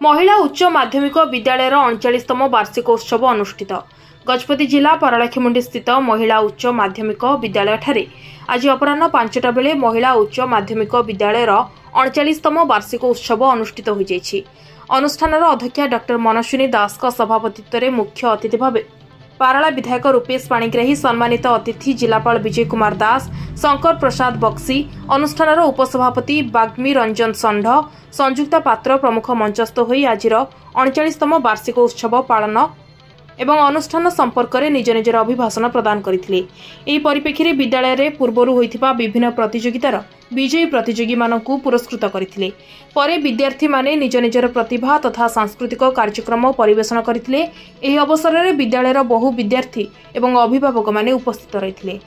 महिला उच्च माध्यमिक विद्यालय 39तम वार्षिकोत्सव अनुष्ठित। गजपति जिला परलाखीमुंडी स्थित महिला उच्च माध्यमिक विद्यालय ठारे आज अपराह्न 5टा बेले महिला उच्च माध्यमिक विद्यालय 39तम वार्षिकोत्सव अनुष्ठित हो जायछि। अनुष्ठानर अध्यक्षा डॉ मनस्विनी दास सभापतित्व में मुख्य अतिथि भाव पाराला विधायक रूपेश पाणिग्राही, सम्मानित अतिथि जिलापाल विजय कुमार दास, शंकर प्रसाद बक्सी, अनुष्ठानर उपसभापति बाग्मी रंजन षंढ, संयुक्ता पात्र प्रमुख मंचस्थ होई आज 39तम वार्षिकोत्सव पालन एवं अनुष्ठान संपर्क में निज निजर अभिभाषण प्रदान करथिले। एही परिप्रेक्षी विद्यालय रे पूर्वरु होइथिबा विभिन्न प्रतियोगितार विजयी प्रतियोगी मानकु पुरस्कृत करथिले। परे विद्यार्थी माने निज निजर प्रतिभा तथा सांस्कृतिक कार्यक्रम परिवेषण करथिले। एही अवसर में विद्यालयर बहु विद्यार्थी एवं अभिभावक माने उपस्थित रहिथिले।